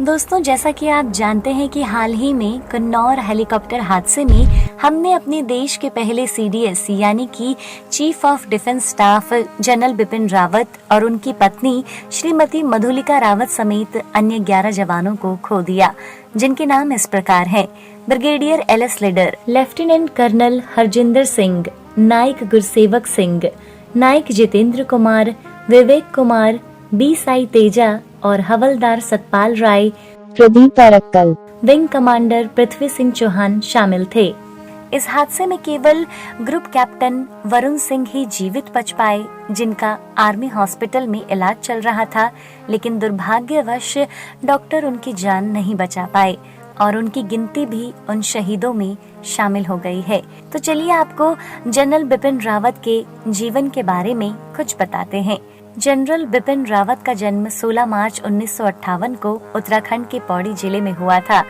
दोस्तों, जैसा कि आप जानते हैं कि हाल ही में कन्नौर हेलीकॉप्टर हादसे में हमने अपने देश के पहले सीडीएस यानी कि chief of defence staff general Bipin Rawat और उनकी पत्नी श्रीमती मधुलिका रावत समेत अन्य 11 जवानों को खो दिया, जिनके नाम इस प्रकार हैं। Brigadier LS Lidder, lieutenant colonel Harjinder Singh, naik Gursewak Singh, naik Jitendra Kumar, Vivek Kumar, B Sai Teja और हवलदार सतपाल राय, प्रदीप अरक्कल, विंग कमांडर पृथ्वी सिंह चौहान शामिल थे। इस हादसे में केवल ग्रुप कैप्टन वरुण सिंह ही जीवित बच पाए, जिनका आर्मी हॉस्पिटल में इलाज चल रहा था, लेकिन दुर्भाग्यवश डॉक्टर उनकी जान नहीं बचा पाए और उनकी गिनती भी उन शहीदों में शामिल हो गई है। तो चलिए आपको जनरल बिपिन रावत के जीवन के बारे में कुछ बताते हैं। जनरल बिपिन रावत का जन्म 16 मार्च 1958 को उत्तराखंड के पौड़ी जिले में हुआ था।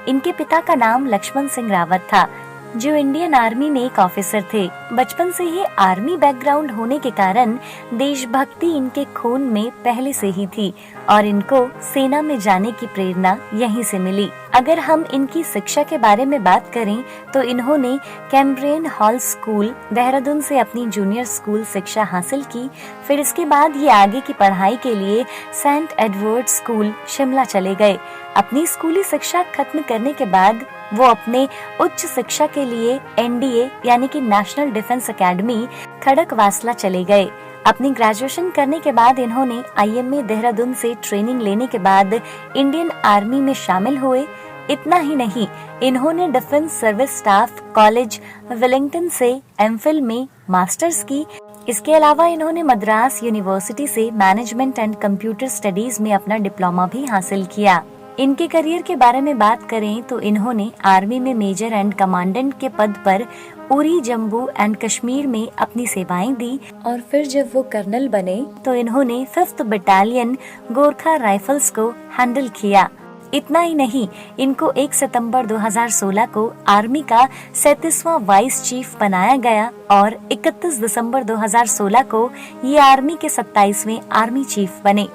इनके पिता का नाम लक्ष्मण सिंह रावत था, जो इंडियन आर्मी में एक ऑफिसर थे। बचपन से ही आर्मी बैकग्राउंड होने के कारण देशभक्ति इनके खून में पहले से ही थी और इनको सेना में जाने की प्रेरणा यहीं से मिली। अगर हम इनकी शिक्षा के बारे में बात करें तो इन्होंने कैम्ब्रियन हॉल स्कूल देहरादून से अपनी जूनियर स्कूल शिक्षा हासिल की। फिर इसके बाद ये आगे की पढ़ाई के लिए सेंट एडवर्ड स्कूल शिमला चले गए। अपनी स्कूली शिक्षा खत्म करने के बाद वो अपने उच्च शिक्षा के लिए NDA यानी कि नेशनल डिफेंस एकेडमी खड़कवासला चले गए। अपनी ग्रेजुएशन करने के बाद इन्होंने IMA देहरादून से ट्रेनिंग लेने के बाद इंडियन आर्मी में शामिल हुए। इतना ही नहीं, इन्होंने defence service staff college Wellington से MPhil में मास्टर्स की। इसके अलावा इन्होंने मद्रास यूनिवर्सिटी से मैनेजमेंट एंड कंप्यूटर स्टडीज में अपना डिप्लोमा भी हासिल किया। इनके करियर के बारे में बात करें तो इन्होंने आर्मी में मेजर एंड कमांडेंट के पद पर उरी, जम्मू एंड कश्मीर में अपनी सेवाएं दी और फिर जब वो कर्नल बने तो इन्होंने 5th बटालियन गोरखा राइफल्स को हैंडल किया। इतना ही नहीं, इनको 1 सितंबर 2016 को आर्मी का 37वां वाइस चीफ बनाया गया और 31 दिसंबर 2016 को ये आर्मी के 27वें आर्मी चीफ बने।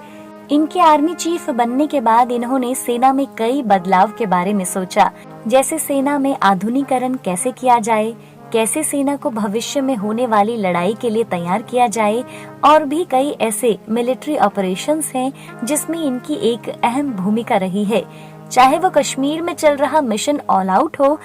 इनके आर्मी चीफ बनने के बाद इन्होंने सेना में कई बदलाव के बारे में सोचा, जैसे सेना में आधुनिकीकरण कैसे किया जाए, कैसे सेना को भविष्य में होने वाली लड़ाई के लिए तैयार किया जाए, और भी कई ऐसे मिलिट्री ऑपरेशंस हैं जिसमें इनकी एक अहम भूमिका रही है। चाहे वो कश्मीर में चल रहा मिशन ऑल आउट हो,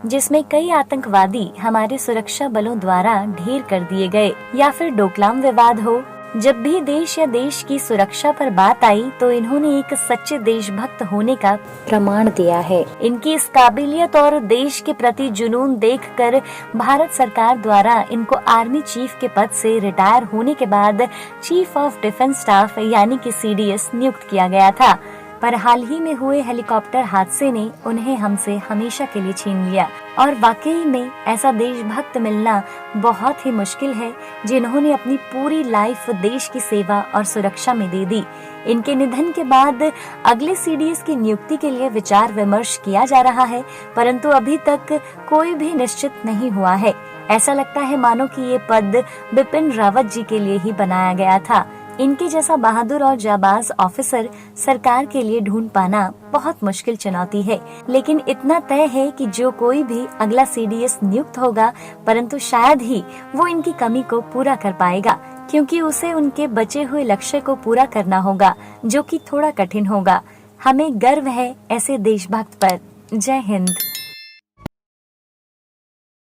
जिसमें कई आतंकवादी हमारे सुरक्षा बलों द्वारा ढेर कर दिए गए, या फिर डोकलाम विवाद हो। जब भी देश या देश की सुरक्षा पर बात आई तो इन्होंने एक सच्चे देशभक्त होने का प्रमाण दिया है। इनकी इस काबिलियत और देश के प्रति जुनून देखकर भारत सरकार द्वारा इनको आर्मी चीफ के पद से रिटायर होने के बाद चीफ ऑफ डिफेंस स्टाफ यानी कि CDS नियुक्त किया गया था। पर हाल ही में हुए हेलीकॉप्टर हादसे ने उन्हें हमसे हमेशा के लिए छीन लिया और वाकई में ऐसा देशभक्त मिलना बहुत ही मुश्किल है, जिन्होंने अपनी पूरी लाइफ देश की सेवा और सुरक्षा में दे दी। इनके निधन के बाद अगले CDS की नियुक्ति के लिए विचार विमर्श किया जा रहा है, परंतु अभी तक कोई भी निश्चित नहीं हुआ है। ऐसा लगता है मानो कि ये पद बिपिन रावत जी के लिए ही बनाया गया था। इनके जैसा बहादुर और जाबाज ऑफिसर सरकार के लिए ढूंढ पाना बहुत मुश्किल चुनौती है, लेकिन इतना तय है कि जो कोई भी अगला CDS नियुक्त होगा, परंतु शायद ही वो इनकी कमी को पूरा कर पाएगा, क्योंकि उसे उनके बचे हुए लक्ष्य को पूरा करना होगा, जो कि थोड़ा कठिन होगा। हमें गर्व है ऐसे देशभक्त पर। जय हिंद।